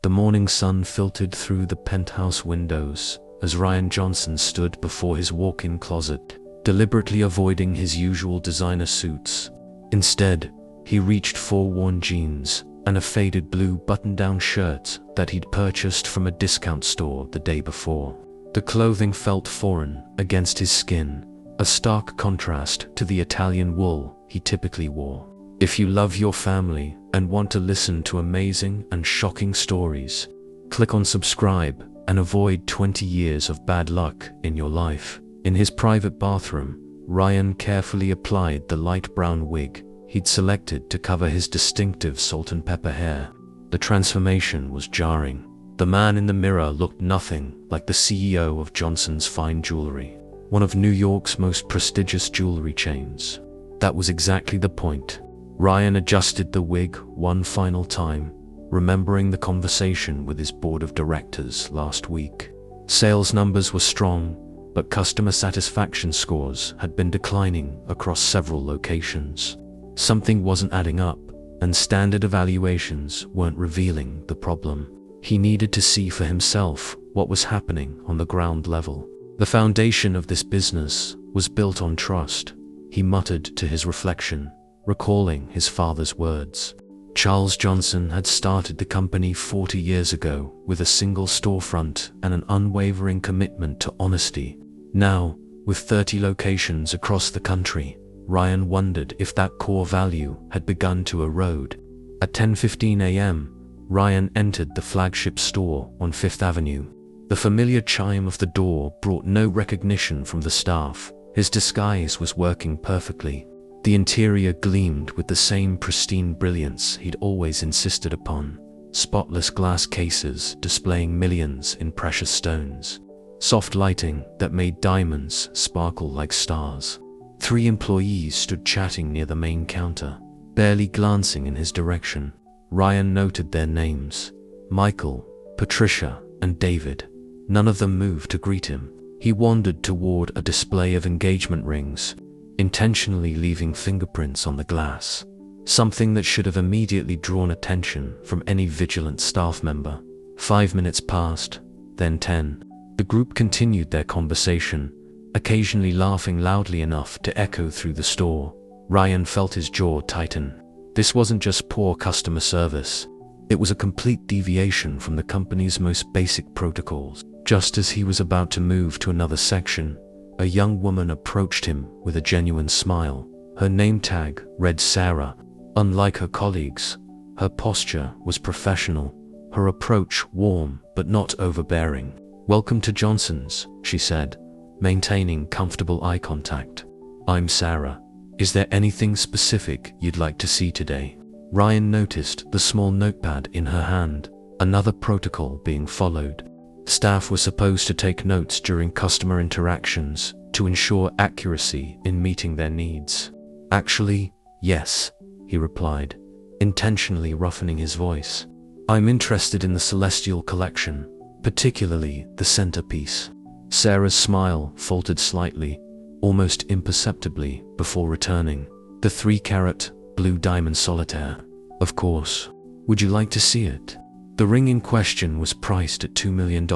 The morning sun filtered through the penthouse windows as Ryan Johnson stood before his walk-in closet, deliberately avoiding his usual designer suits. Instead, he reached for worn jeans and a faded blue button-down shirt that he'd purchased from a discount store the day before. The clothing felt foreign against his skin, a stark contrast to the Italian wool he typically wore. If you love your family and want to listen to amazing and shocking stories, click on subscribe and avoid 20 years of bad luck in your life. In his private bathroom, Ryan carefully applied the light brown wig he'd selected to cover his distinctive salt and pepper hair. The transformation was jarring. The man in the mirror looked nothing like the CEO of Johnson's Fine Jewelry, one of New York's most prestigious jewelry chains. That was exactly the point. Ryan adjusted the wig one final time, remembering the conversation with his board of directors last week. Sales numbers were strong, but customer satisfaction scores had been declining across several locations. Something wasn't adding up, and standard evaluations weren't revealing the problem. He needed to see for himself what was happening on the ground level. The foundation of this business was built on trust, he muttered to his reflection, recalling his father's words. Charles Johnson had started the company 40 years ago with a single storefront and an unwavering commitment to honesty. Now, with 30 locations across the country, Ryan wondered if that core value had begun to erode. At 10:15 a.m., Ryan entered the flagship store on Fifth Avenue. The familiar chime of the door brought no recognition from the staff. His disguise was working perfectly. The interior gleamed with the same pristine brilliance he'd always insisted upon. Spotless glass cases displaying millions in precious stones. Soft lighting that made diamonds sparkle like stars. 3 employees stood chatting near the main counter, barely glancing in his direction. Ryan noted their names: Michael, Patricia, and David. None of them moved to greet him. He wandered toward a display of engagement rings, intentionally leaving fingerprints on the glass, something that should have immediately drawn attention from any vigilant staff member. 5 minutes passed, then 10. The group continued their conversation, occasionally laughing loudly enough to echo through the store. Ryan felt his jaw tighten. This wasn't just poor customer service. It was a complete deviation from the company's most basic protocols. Just as he was about to move to another section, a young woman approached him with a genuine smile. Her name tag read Sarah. Unlike her colleagues, her posture was professional, her approach warm but not overbearing. "Welcome to Johnson's," she said, maintaining comfortable eye contact. "I'm Sarah. Is there anything specific you'd like to see today?" Ryan noticed the small notepad in her hand, another protocol being followed. Staff were supposed to take notes during customer interactions to ensure accuracy in meeting their needs. "Actually, yes," he replied, intentionally roughening his voice. "I'm interested in the Celestial collection, particularly the centerpiece." Sarah's smile faltered slightly, almost imperceptibly, before returning. "The 3-carat blue diamond solitaire. Of course. Would you like to see it?" The ring in question was priced at $2 million,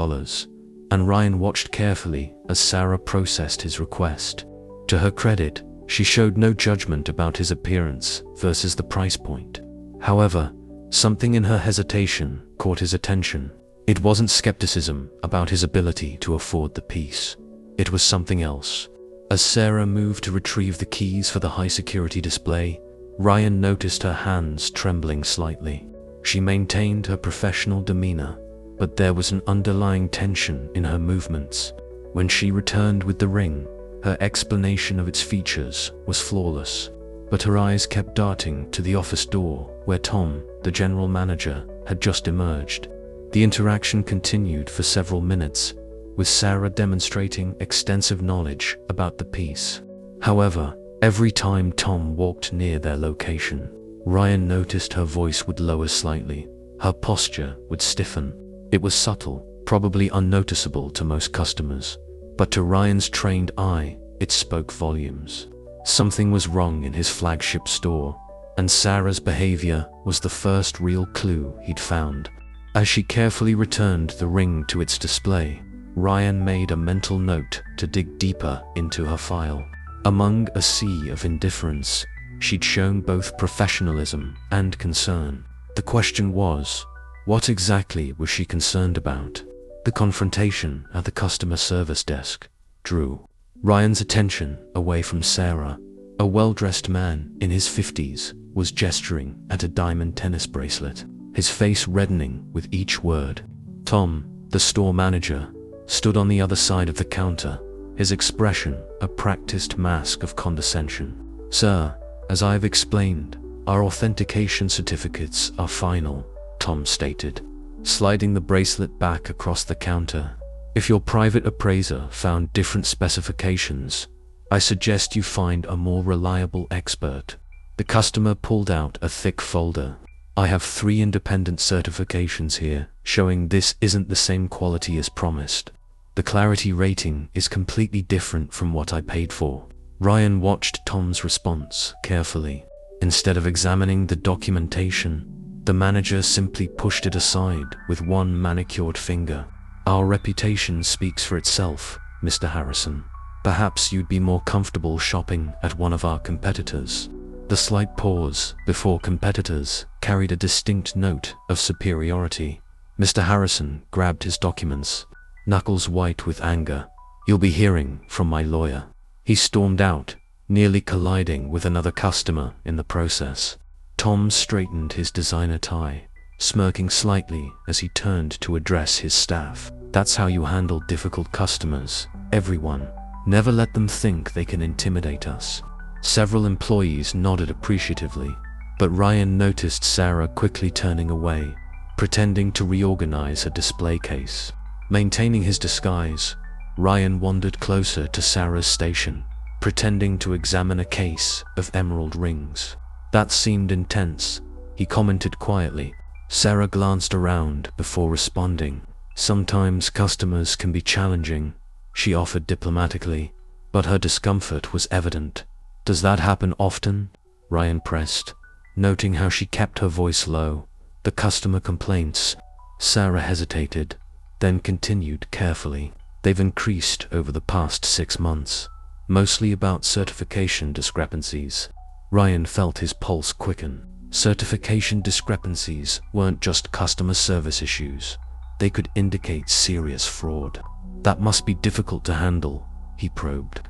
and Ryan watched carefully as Sarah processed his request. To her credit, she showed no judgment about his appearance versus the price point. However, something in her hesitation caught his attention. It wasn't skepticism about his ability to afford the piece. It was something else. As Sarah moved to retrieve the keys for the high-security display, Ryan noticed her hands trembling slightly. She maintained her professional demeanor, but there was an underlying tension in her movements. When she returned with the ring, her explanation of its features was flawless, but her eyes kept darting to the office door where Tom, the general manager, had just emerged. The interaction continued for several minutes, with Sarah demonstrating extensive knowledge about the piece. However, every time Tom walked near their location, Ryan noticed her voice would lower slightly. Her posture would stiffen. It was subtle, probably unnoticeable to most customers, but to Ryan's trained eye, it spoke volumes. Something was wrong in his flagship store, and Sarah's behavior was the first real clue he'd found. As she carefully returned the ring to its display, Ryan made a mental note to dig deeper into her file. Among a sea of indifference, she'd shown both professionalism and concern. The question was, what exactly was she concerned about? The confrontation at the customer service desk drew Ryan's attention away from Sarah. A well-dressed man in his 50s was gesturing at a diamond tennis bracelet, his face reddening with each word. Tom, the store manager, stood on the other side of the counter, his expression a practiced mask of condescension. "Sir, as I've explained, our authentication certificates are final," Tom stated, sliding the bracelet back across the counter. "If your private appraiser found different specifications, I suggest you find a more reliable expert." The customer pulled out a thick folder. "I have 3 independent certifications here, showing this isn't the same quality as promised. The clarity rating is completely different from what I paid for." Ryan watched Tom's response carefully. Instead of examining the documentation, the manager simply pushed it aside with one manicured finger. "Our reputation speaks for itself, Mr. Harrison. Perhaps you'd be more comfortable shopping at one of our competitors." The slight pause before competitors carried a distinct note of superiority. Mr. Harrison grabbed his documents, knuckles white with anger. "You'll be hearing from my lawyer." He stormed out, nearly colliding with another customer in the process. Tom straightened his designer tie, smirking slightly as he turned to address his staff. "That's how you handle difficult customers, everyone. Never let them think they can intimidate us." Several employees nodded appreciatively, but Ryan noticed Sarah quickly turning away, pretending to reorganize a display case. Maintaining his disguise, Ryan wandered closer to Sarah's station, pretending to examine a case of emerald rings. "That seemed intense," he commented quietly. Sarah glanced around before responding. "Sometimes customers can be challenging," she offered diplomatically, but her discomfort was evident. "Does that happen often?" Ryan pressed, noting how she kept her voice low. "The customer complaints." Sarah hesitated, then continued carefully. "They've increased over the past 6 months, mostly about certification discrepancies." Ryan felt his pulse quicken. Certification discrepancies weren't just customer service issues. They could indicate serious fraud. "That must be difficult to handle," he probed.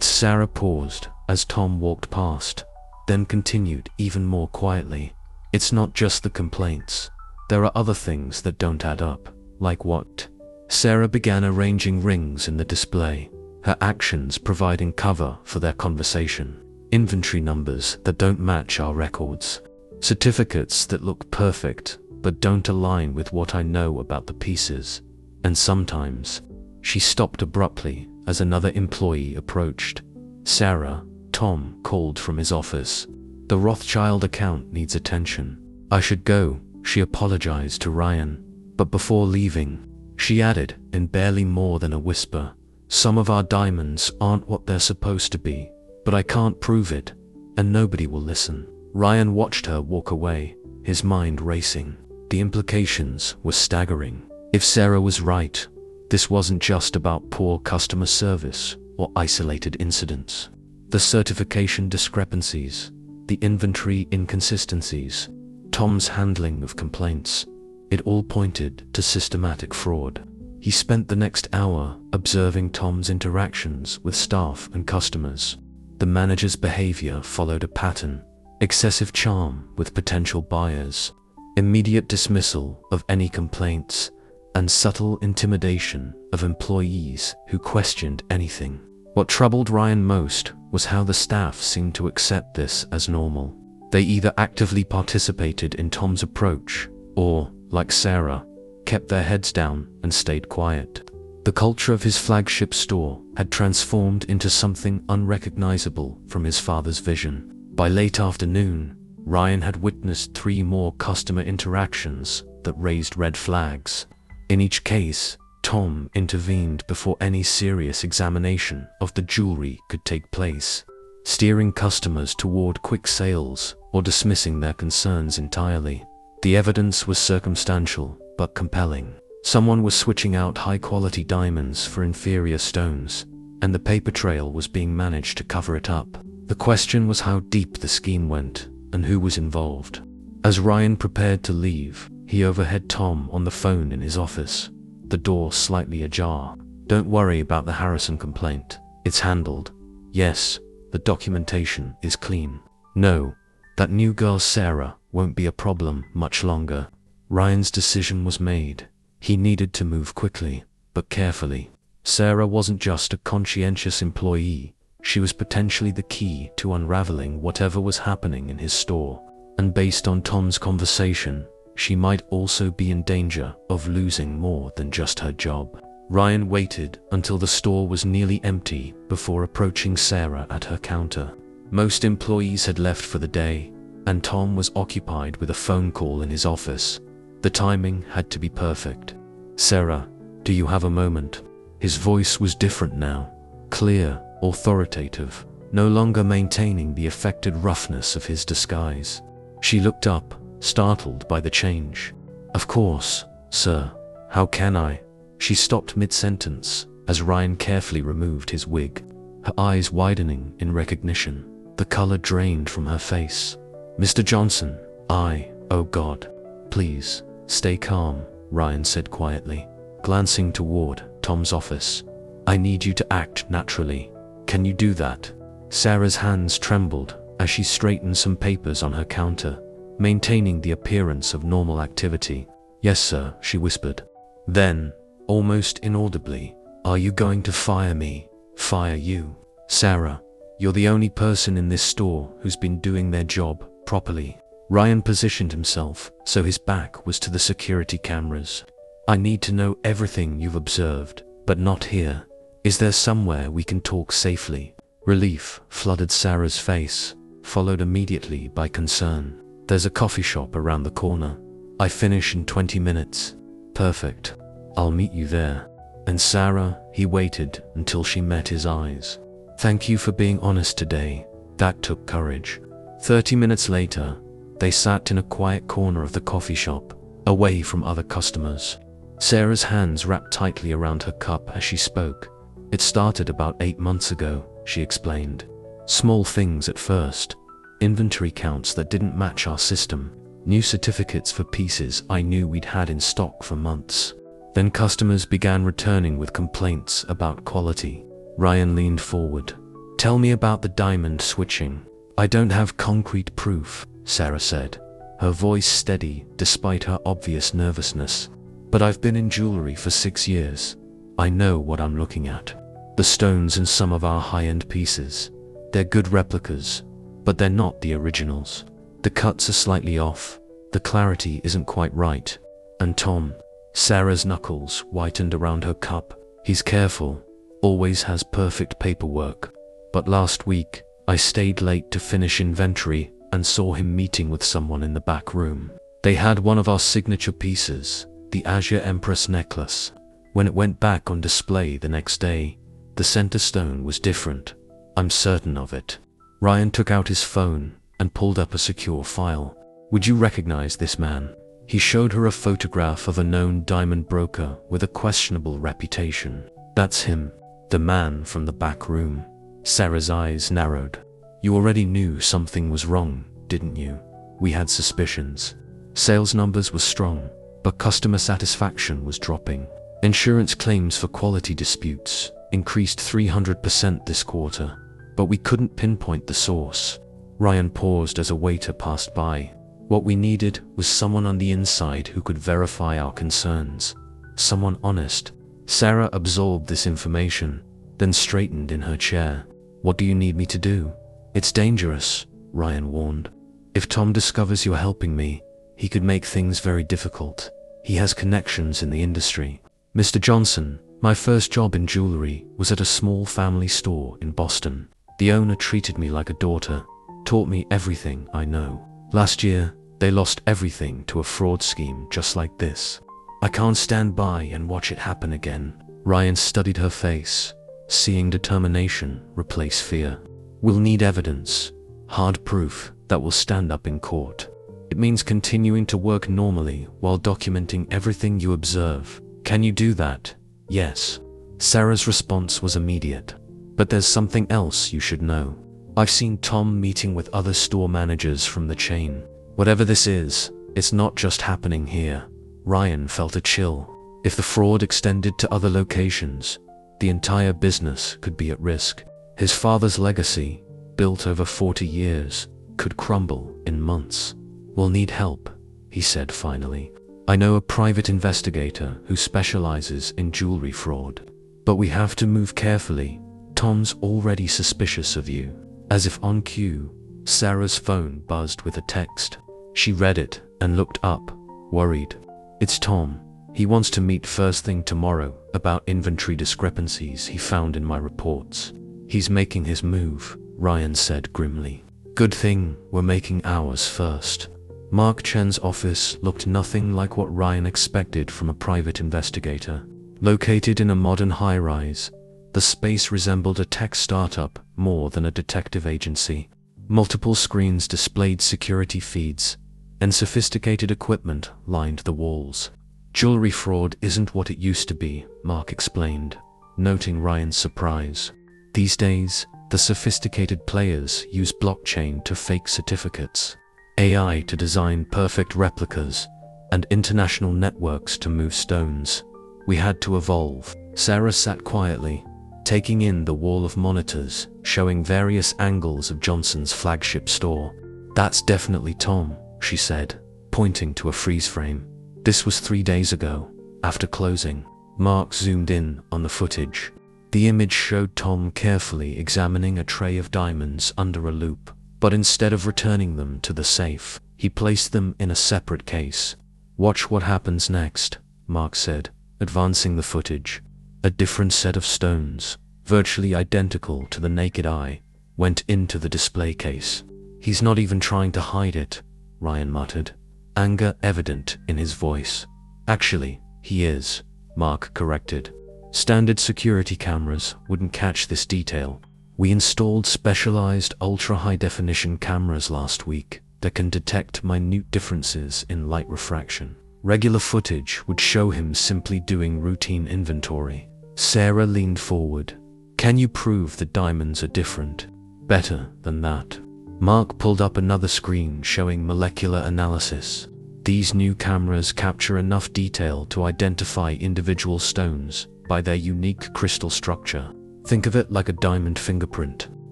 Sarah paused as Tom walked past, then continued even more quietly. "It's not just the complaints. There are other things that don't add up." "Like what?" Sarah began arranging rings in the display, her actions providing cover for their conversation. "Inventory numbers that don't match our records. Certificates that look perfect but don't align with what I know about the pieces. And sometimes..." She stopped abruptly as another employee approached. "Sarah," Tom called from his office. "The Rothschild account needs attention." "I should go," she apologized to Ryan. But before leaving, she added in barely more than a whisper, "Some of our diamonds aren't what they're supposed to be, but I can't prove it, and nobody will listen." Ryan watched her walk away, his mind racing. The implications were staggering. If Sarah was right, this wasn't just about poor customer service or isolated incidents. The certification discrepancies, the inventory inconsistencies, Tom's handling of complaints, it all pointed to systematic fraud. He spent the next hour observing Tom's interactions with staff and customers. The manager's behavior followed a pattern: excessive charm with potential buyers, immediate dismissal of any complaints, and subtle intimidation of employees who questioned anything. What troubled Ryan most was how the staff seemed to accept this as normal. They either actively participated in Tom's approach or, like Sarah, kept their heads down and stayed quiet. The culture of his flagship store had transformed into something unrecognizable from his father's vision. By late afternoon, Ryan had witnessed 3 more customer interactions that raised red flags. In each case, Tom intervened before any serious examination of the jewelry could take place, steering customers toward quick sales or dismissing their concerns entirely. The evidence was circumstantial, but compelling. Someone was switching out high-quality diamonds for inferior stones, and the paper trail was being managed to cover it up. The question was how deep the scheme went, and who was involved. As Ryan prepared to leave, he overheard Tom on the phone in his office, the door slightly ajar. "Don't worry about the Harrison complaint. It's handled. Yes, the documentation is clean. No, that new girl Sarah won't be a problem much longer." Ryan's decision was made. He needed to move quickly, but carefully. Sarah wasn't just a conscientious employee, she was potentially the key to unraveling whatever was happening in his store. And based on Tom's conversation, she might also be in danger of losing more than just her job. Ryan waited until the store was nearly empty before approaching Sarah at her counter. Most employees had left for the day, and Tom was occupied with a phone call in his office. The timing had to be perfect. "Sarah, do you have a moment?" His voice was different now, clear, authoritative, no longer maintaining the affected roughness of his disguise. She looked up, startled by the change. "Of course, sir. How can I?" She stopped mid-sentence as Ryan carefully removed his wig, her eyes widening in recognition. The color drained from her face. "Mr. Johnson, oh God. Please, stay calm," Ryan said quietly, glancing toward Tom's office. "I need you to act naturally. Can you do that?" Sarah's hands trembled as she straightened some papers on her counter, maintaining the appearance of normal activity. "Yes, sir," she whispered. Then, almost inaudibly, "Are you going to fire me?" "Fire you? Sarah, you're the only person in this store who's been doing their job properly." Ryan positioned himself so his back was to the security cameras. "I need to know everything you've observed, but not here. Is there somewhere we can talk safely?" Relief flooded Sarah's face, followed immediately by concern. "There's a coffee shop around the corner. I finish in 20 minutes. "Perfect. I'll meet you there." And Sarah, he waited until she met his eyes. "Thank you for being honest today. That took courage." 30 minutes later, they sat in a quiet corner of the coffee shop, away from other customers. Sarah's hands wrapped tightly around her cup as she spoke. "It started about 8 months ago," she explained. "Small things at first. Inventory counts that didn't match our system. New certificates for pieces I knew we'd had in stock for months. Then customers began returning with complaints about quality." Ryan leaned forward. "Tell me about the diamond switching." "I don't have concrete proof," Sarah said, her voice steady despite her obvious nervousness. "But I've been in jewelry for 6 years. I know what I'm looking at. The stones in some of our high-end pieces. They're good replicas, but they're not the originals. The cuts are slightly off, the clarity isn't quite right. And Tom," Sarah's knuckles whitened around her cup, "he's careful, always has perfect paperwork. But last week, I stayed late to finish inventory and saw him meeting with someone in the back room. They had one of our signature pieces, the Azure Empress necklace. When it went back on display the next day, the center stone was different. I'm certain of it." Ryan took out his phone and pulled up a secure file. "Would you recognize this man?" He showed her a photograph of a known diamond broker with a questionable reputation. "That's him, the man from the back room." Sarah's eyes narrowed. "You already knew something was wrong, didn't you?" "We had suspicions. Sales numbers were strong, but customer satisfaction was dropping. Insurance claims for quality disputes increased 300% this quarter, but we couldn't pinpoint the source." Ryan paused as a waiter passed by. "What we needed was someone on the inside who could verify our concerns. Someone honest." Sarah absorbed this information, then straightened in her chair. "What do you need me to do?" "It's dangerous," Ryan warned. "If Tom discovers you're helping me, he could make things very difficult. He has connections in the industry." "Mr. Johnson, my first job in jewelry was at a small family store in Boston. The owner treated me like a daughter, taught me everything I know. Last year, they lost everything to a fraud scheme just like this. I can't stand by and watch it happen again." Ryan studied her face, seeing determination replace fear. "We'll need evidence, hard proof that will stand up in court. It means continuing to work normally while documenting everything you observe. Can you do that? Yes. Sarah's response was immediate. But there's something else you should know. I've seen Tom meeting with other store managers from the chain. Whatever this is, it's not just happening here. Ryan felt a chill. If the fraud extended to other locations, the entire business could be at risk. His father's legacy, built over 40 years, could crumble in months. We'll need help, he said finally. I know a private investigator who specializes in jewelry fraud. But we have to move carefully. Tom's already suspicious of you. As if on cue, Sarah's phone buzzed with a text. She read it and looked up, worried. It's Tom. He wants to meet first thing tomorrow about inventory discrepancies he found in my reports. He's making his move, Ryan said grimly. Good thing we're making ours first. Mark Chen's office looked nothing like what Ryan expected from a private investigator. Located in a modern high-rise, the space resembled a tech startup more than a detective agency. Multiple screens displayed security feeds, and sophisticated equipment lined the walls. Jewelry fraud isn't what it used to be, Mark explained, noting Ryan's surprise. These days, the sophisticated players use blockchain to fake certificates, AI to design perfect replicas, and international networks to move stones. We had to evolve. Sarah sat quietly, taking in the wall of monitors showing various angles of Johnson's flagship store. That's definitely Tom, she said, pointing to a freeze frame. This was 3 days ago, after closing. Mark zoomed in on the footage. The image showed Tom carefully examining a tray of diamonds under a loupe, but instead of returning them to the safe, he placed them in a separate case. Watch what happens next, Mark said, advancing the footage. A different set of stones, virtually identical to the naked eye, went into the display case. He's not even trying to hide it, Ryan muttered, anger evident in his voice. Actually, he is, Mark corrected. Standard security cameras wouldn't catch this detail. We installed specialized ultra-high-definition cameras last week that can detect minute differences in light refraction. Regular footage would show him simply doing routine inventory. Sarah leaned forward. Can you prove the diamonds are different? Better than that. Mark pulled up another screen showing molecular analysis. These new cameras capture enough detail to identify individual stones by their unique crystal structure. Think of it like a diamond fingerprint.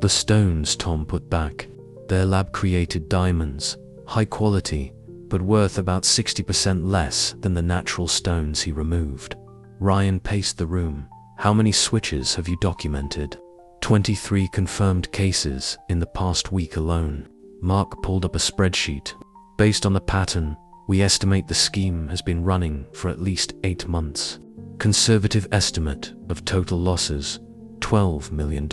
The stones Tom put back, they're lab-created diamonds, high quality, but worth about 60% less than the natural stones he removed. Ryan paced the room. How many switches have you documented? 23 confirmed cases in the past week alone. Mark pulled up a spreadsheet. Based on the pattern, we estimate the scheme has been running for at least 8 months. Conservative estimate of total losses, $12 million.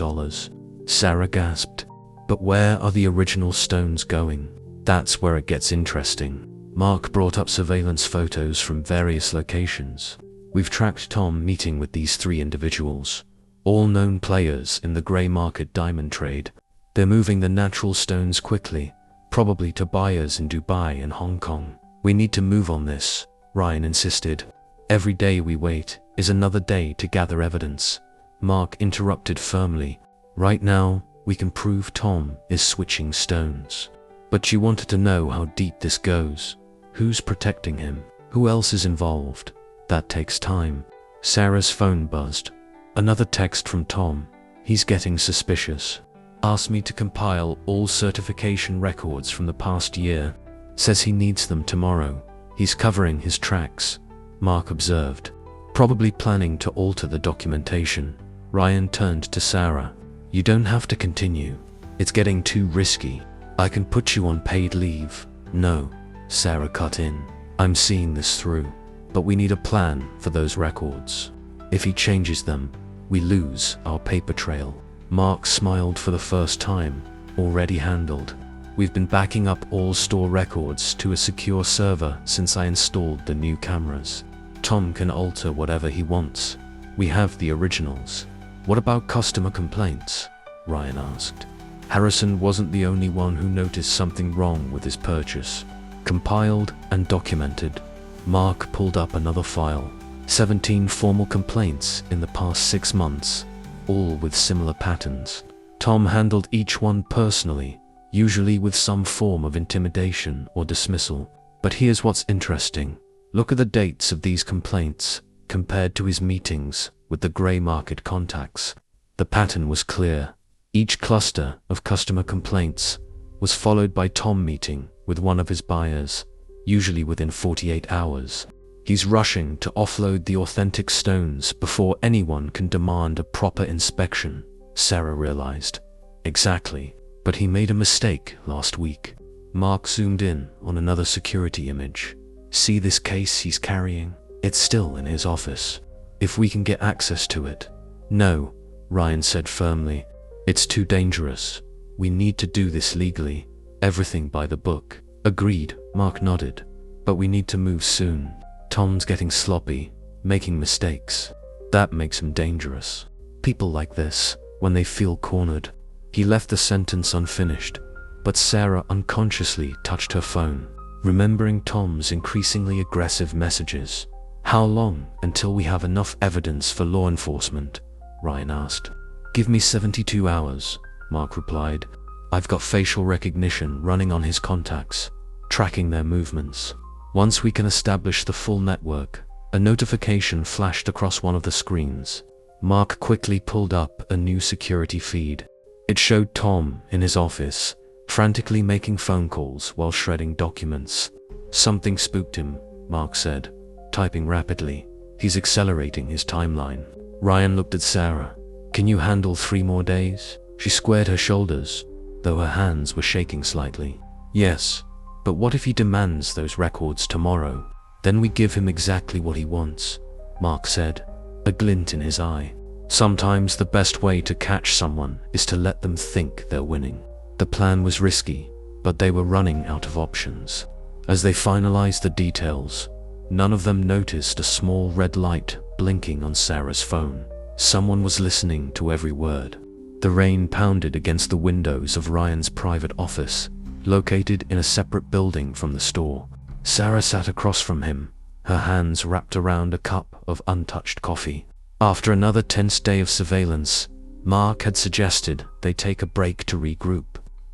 Sarah gasped. But where are the original stones going? That's where it gets interesting. Mark brought up surveillance photos from various locations. We've tracked Tom meeting with these 3 individuals, all known players in the grey market diamond trade. They're moving the natural stones quickly, probably to buyers in Dubai and Hong Kong. We need to move on this, Ryan insisted. Every day we wait is another day to gather evidence. Mark interrupted firmly. Right now, we can prove Tom is switching stones. But you wanted to know how deep this goes. Who's protecting him? Who else is involved? That takes time. Sarah's phone buzzed. Another text from Tom. He's getting suspicious. Asked me to compile all certification records from the past year. Says he needs them tomorrow. He's covering his tracks, Mark observed. Probably planning to alter the documentation. Ryan turned to Sarah. You don't have to continue. It's getting too risky. I can put you on paid leave. No, Sarah cut in. I'm seeing this through. But we need a plan for those records. If he changes them, we lose our paper trail. Mark smiled for the first time. Already handled. We've been backing up all store records to a secure server since I installed the new cameras. Tom can alter whatever he wants. We have the originals. What about customer complaints? Ryan asked. Harrison wasn't the only one who noticed something wrong with his purchase. compiled and documented. Mark pulled up another file. 17 formal complaints in the past 6 months, all with similar patterns. Tom handled each one personally, usually with some form of intimidation or dismissal. But here's what's interesting. Look at the dates of these complaints compared to his meetings with the grey market contacts. The pattern was clear. Each cluster of customer complaints was followed by Tom meeting with one of his buyers, usually within 48 hours. He's rushing to offload the authentic stones before anyone can demand a proper inspection, Sarah realized. Exactly, but he made a mistake last week. Mark zoomed in on another security image. See this case he's carrying? It's still in his office. If we can get access to it. No, Ryan said firmly. It's too dangerous. We need to do this legally. Everything by the book. Agreed, Mark nodded. But we need to move soon. Tom's getting sloppy, making mistakes. That makes him dangerous. People like this, when they feel cornered. He left the sentence unfinished, but Sarah unconsciously touched her phone, remembering Tom's increasingly aggressive messages. How long until we have enough evidence for law enforcement? Ryan asked. Give me 72 hours, Mark replied. I've got facial recognition running on his contacts, tracking their movements. Once we can establish the full network, a notification flashed across one of the screens. Mark quickly pulled up a new security feed. It showed Tom in his office, frantically making phone calls while shredding documents. Something spooked him, Mark said, typing rapidly. He's accelerating his timeline. Ryan looked at Sarah. Can you handle 3 more days? She squared her shoulders, though her hands were shaking slightly. Yes. But what if he demands those records tomorrow? Then we give him exactly what he wants, Mark said, a glint in his eye. Sometimes the best way to catch someone is to let them think they're winning. The plan was risky, but they were running out of options. As they finalized the details, none of them noticed a small red light blinking on Sarah's phone. Someone was listening to every word. The rain pounded against the windows of Ryan's private office, located in a separate building from the store. Sarah sat across from him, her hands wrapped around a cup of untouched coffee. After another tense day of surveillance, Mark had suggested they take a break to regroup.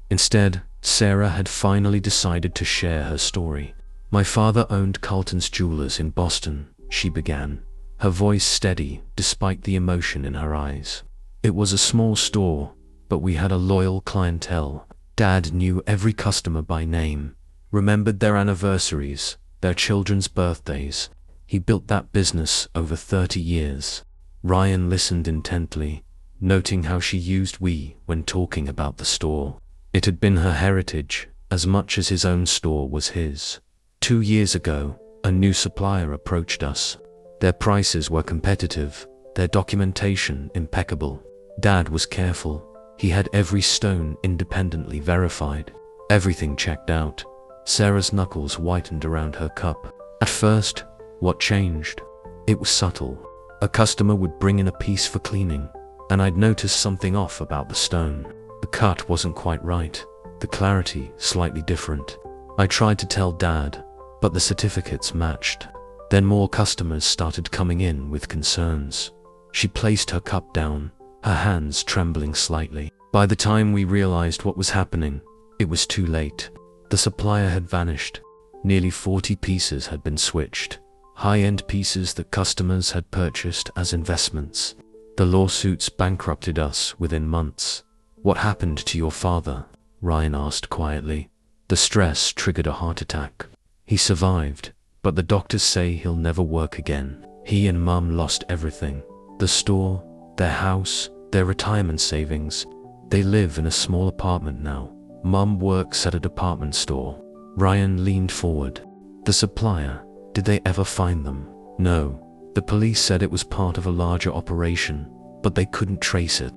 Instead, Sarah had finally decided to share her story. My father owned Carlton's Jeweler'S in Boston, she began, her voice steady despite the emotion in her eyes. It was a small store, but we had a loyal clientele. Dad knew every customer by name, remembered their anniversaries, their children's birthdays. He built that business over 30 years. Ryan listened intently, noting how she used we when talking about the store. It had been her heritage, as much as his own store was his. 2 years ago, a new supplier approached us. Their prices were competitive, their documentation impeccable. Dad was careful. He had every stone independently verified. Everything checked out. Sarah's knuckles whitened around her cup. At first, what changed? It was subtle. A customer would bring in a piece for cleaning, and I'd notice something off about the stone. The cut wasn't quite right, the clarity slightly different. I tried to tell Dad, but the certificates matched. Then more customers started coming in with concerns. She placed her cup down, her hands trembling slightly. By the time we realized what was happening, it was too late. The supplier had vanished. Nearly 40 pieces had been switched, high-end pieces that customers had purchased as investments. The lawsuits bankrupted us within months. What happened to your father? Ryan asked quietly. The stress triggered a heart attack. He survived, but the doctors say he'll never work again. He and Mum lost everything. The store, their house, their retirement savings. They live in a small apartment now. Mum works at a department store. Ryan leaned forward. The supplier, did they ever find them? No. The police said it was part of a larger operation, but they couldn't trace it.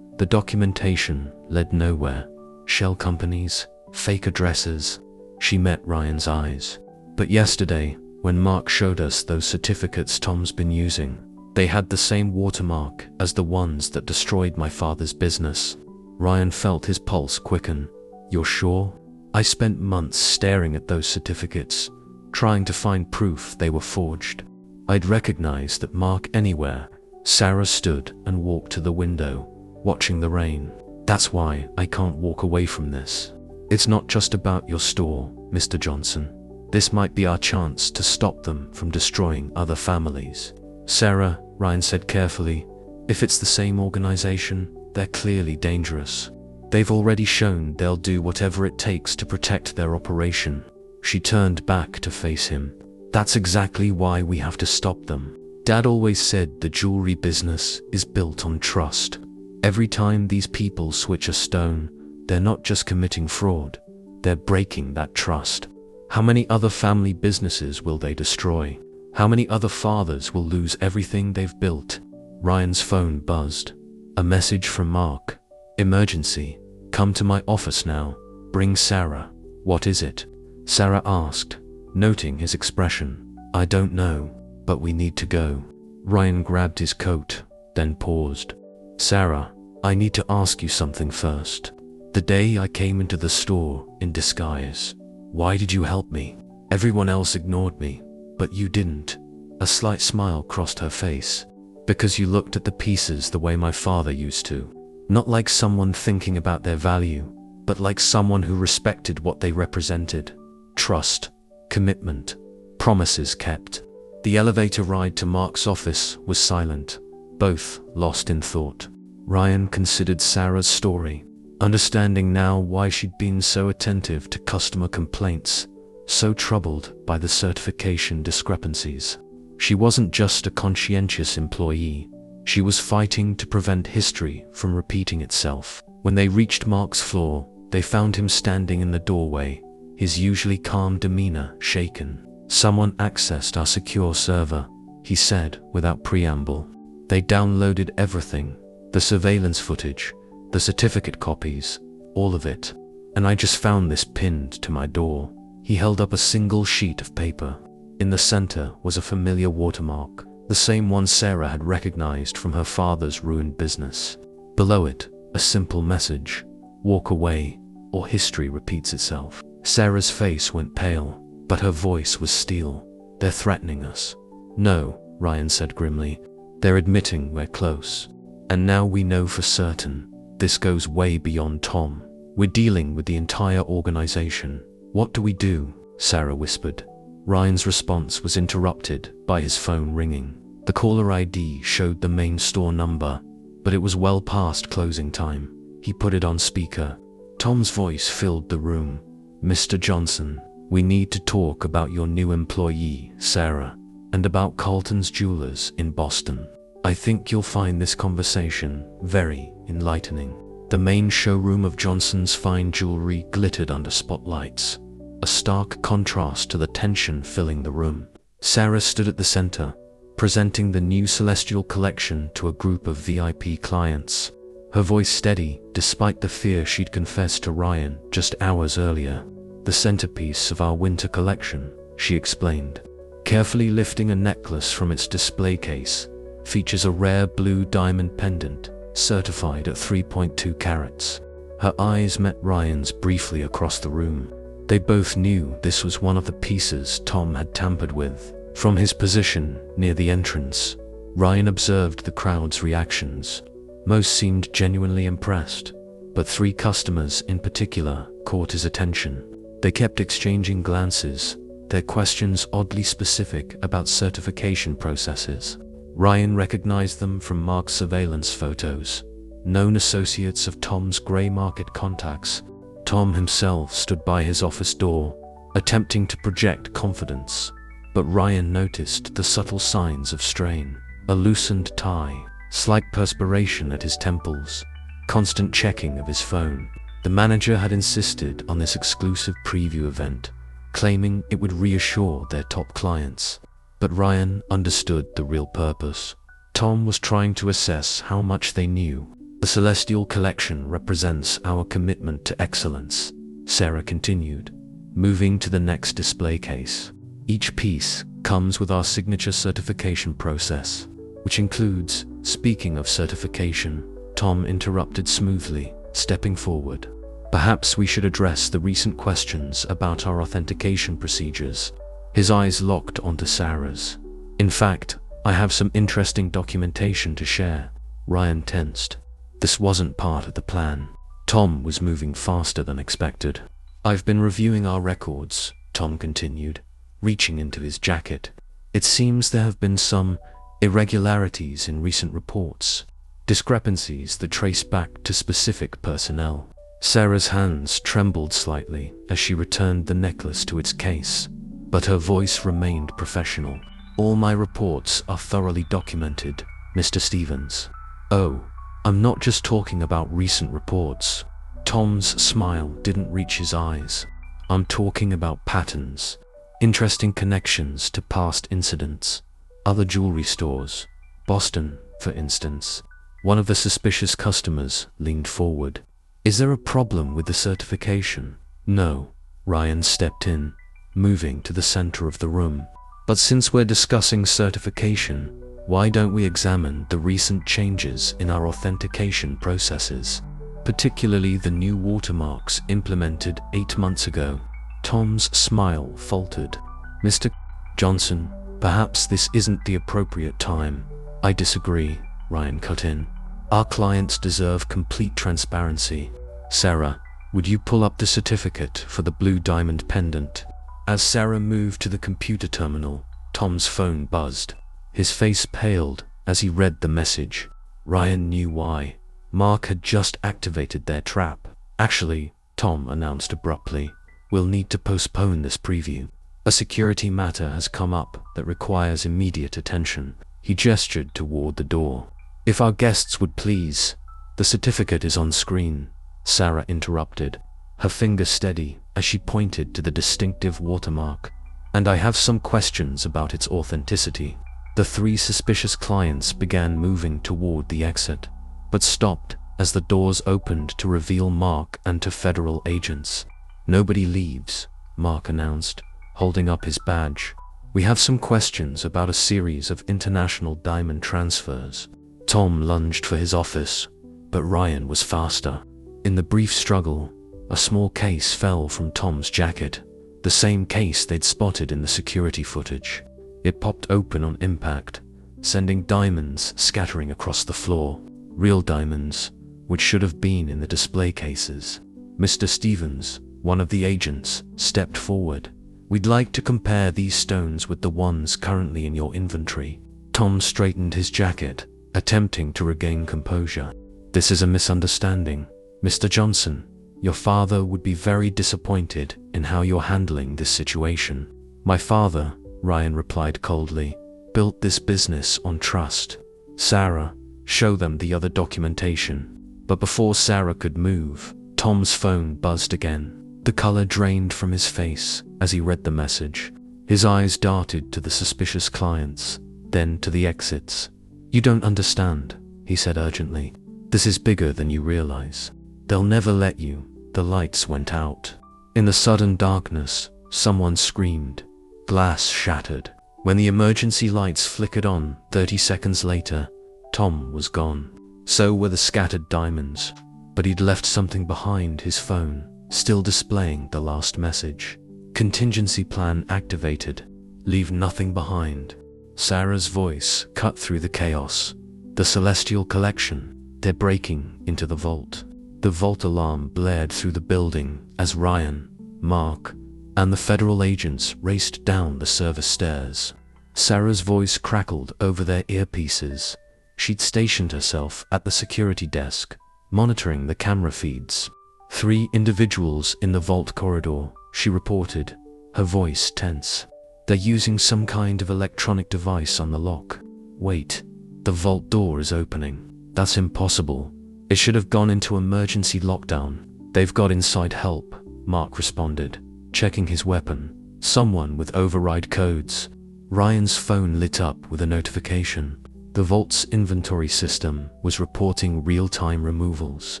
The documentation led nowhere. Shell companies, fake addresses. She met Ryan's eyes. But yesterday, when Mark showed us those certificates Tom's been using, they had the same watermark as the ones that destroyed my father's business. Ryan felt his pulse quicken. You're sure? I spent months staring at those certificates, trying to find proof they were forged. I'd recognize that mark anywhere. Sarah stood and walked to the window, watching the rain. That's why I can't walk away from this. It's not just about your store, Mr. Johnson. This might be our chance to stop them from destroying other families. Sarah, Ryan said carefully, if it's the same organization, they're clearly dangerous. They've already shown they'll do whatever it takes to protect their operation. She turned back to face him. That's exactly why we have to stop them. Dad always said the jewelry business is built on trust. Every time these people switch a stone, they're not just committing fraud, they're breaking that trust. How many other family businesses will they destroy? How many other fathers will lose everything they've built? Ryan's phone buzzed. A message from Mark. Emergency. Come to my office now. Bring Sarah. What is it? Sarah asked, noting his expression. I don't know, but we need to go. Ryan grabbed his coat, then paused. Sarah, I need to ask you something first. The day I came into the store in disguise, why did you help me? Everyone else ignored me, but you didn't. A slight smile crossed her face. Because you looked at the pieces the way my father used to. Not like someone thinking about their value, but like someone who respected what they represented. Trust, commitment, promises kept. The elevator ride to Mark's office was silent, both lost in thought. Ryan considered Sarah's story, understanding now why she'd been so attentive to customer complaints, so troubled by the certification discrepancies. She wasn't just a conscientious employee, she was fighting to prevent history from repeating itself. When they reached Mark's floor, they found him standing in the doorway, his usually calm demeanor shaken. Someone accessed our secure server, he said without preamble. They downloaded everything, the surveillance footage, the certificate copies, all of it. And I just found this pinned to my door. He held up a single sheet of paper. In the center was a familiar watermark, the same one Sarah had recognized from her father's ruined business. Below it, a simple message: walk away, or history repeats itself. Sarah's face went pale, but her voice was steel. They're threatening us. No, Ryan said grimly. They're admitting we're close. And now we know for certain, this goes way beyond Tom. We're dealing with the entire organization. What do we do? Sarah whispered. Ryan's response was interrupted by his phone ringing. The caller ID showed the main store number, but it was well past closing time. He put it on speaker. Tom's voice filled the room. Mr. Johnson, we need to talk about your new employee, Sarah, and about Carlton's Jeweler'S in Boston. I think you'll find this conversation very enlightening. The main showroom of Johnson's fine jewelry glittered under spotlights, a stark contrast to the tension filling the room. Sarah stood at the center, presenting the new Celestial collection to a group of VIP clients. Her voice steady, despite the fear she'd confessed to Ryan just hours earlier. The centerpiece of our winter collection, she explained, carefully lifting a necklace from its display case, features a rare blue diamond pendant, certified at 3.2 carats. Her eyes met Ryan's briefly across the room. They both knew this was one of the pieces Tom had tampered with. From his position near the entrance, Ryan observed the crowd's reactions. Most seemed genuinely impressed, but 3 customers in particular caught his attention. They kept exchanging glances, their questions oddly specific about certification processes. Ryan recognized them from Mark's surveillance photos, known associates of Tom's gray market contacts. Tom himself stood by his office door, attempting to project confidence, but Ryan noticed the subtle signs of strain: a loosened tie, slight perspiration at his temples, constant checking of his phone. The manager had insisted on this exclusive preview event, claiming it would reassure their top clients. But Ryan understood the real purpose. Tom was trying to assess how much they knew. The Celestial collection represents our commitment to excellence, Sarah continued, moving to the next display case. Each piece comes with our signature certification process, which includes, speaking of certification, Tom interrupted smoothly, stepping forward. Perhaps we should address the recent questions about our authentication procedures. His eyes locked onto Sarah's. In fact, I have some interesting documentation to share. Ryan tensed. This wasn't part of the plan. Tom was moving faster than expected. I've been reviewing our records, Tom continued, reaching into his jacket. It seems there have been some irregularities in recent reports, discrepancies that trace back to specific personnel. Sarah's hands trembled slightly as she returned the necklace to its case, but her voice remained professional. All my reports are thoroughly documented, Mr. Stevens. Oh, I'm not just talking about recent reports. Tom's smile didn't reach his eyes. I'm talking about patterns, interesting connections to past incidents, other jewelry stores, Boston, for instance. One of the suspicious customers leaned forward. Is there a problem with the certification? No. Ryan stepped in, moving to the center of the room. But since we're discussing certification, why don't we examine the recent changes in our authentication processes, particularly the new watermarks implemented 8 months ago? Tom's smile faltered. Mr. Johnson, perhaps this isn't the appropriate time. I disagree, Ryan cut in. Our clients deserve complete transparency. Sarah, would you pull up the certificate for the blue diamond pendant? As Sarah moved to the computer terminal, Tom's phone buzzed. His face paled as he read the message. Ryan knew why. Mark had just activated their trap. Actually, Tom announced abruptly, we'll need to postpone this preview. A security matter has come up that requires immediate attention. He gestured toward the door. If our guests would please, the certificate is on screen, Sarah interrupted, her finger steady as she pointed to the distinctive watermark. And I have some questions about its authenticity. The 3 suspicious clients began moving toward the exit, but stopped as the doors opened to reveal Mark and 2 federal agents. Nobody leaves, Mark announced, holding up his badge. We have some questions about a series of international diamond transfers. Tom lunged for his office, but Ryan was faster. In the brief struggle, a small case fell from Tom's jacket, the same case they'd spotted in the security footage. It popped open on impact, sending diamonds scattering across the floor. Real diamonds, which should have been in the display cases. Mr. Stevens, one of the agents, stepped forward. We'd like to compare these stones with the ones currently in your inventory. Tom straightened his jacket, attempting to regain composure. This is a misunderstanding, Mr. Johnson. Your father would be very disappointed in how you're handling this situation. My father, Ryan replied coldly, built this business on trust. Sarah, show them the other documentation. But before Sarah could move, Tom's phone buzzed again. The color drained from his face as he read the message. His eyes darted to the suspicious clients, then to the exits. You don't understand, he said urgently. This is bigger than you realize. They'll never let you. The lights went out. In the sudden darkness, someone screamed. Glass shattered. When the emergency lights flickered on 30 seconds later, Tom was gone. So were the scattered diamonds, but he'd left something behind: his phone, still displaying the last message. Contingency plan activated. Leave nothing behind. Sarah's voice cut through the chaos. The Celestial Collection. They're breaking into the vault. The vault alarm blared through the building as Ryan, Mark, and the federal agents raced down the service stairs. Sarah's voice crackled over their earpieces. She'd stationed herself at the security desk, monitoring the camera feeds. 3 individuals in the vault corridor, she reported, her voice tense. They're using some kind of electronic device on the lock. Wait, the vault door is opening. That's impossible. It should have gone into emergency lockdown. They've got inside help, Mark responded, checking his weapon. Someone with override codes. Ryan's phone lit up with a notification. The vault's inventory system was reporting real-time removals.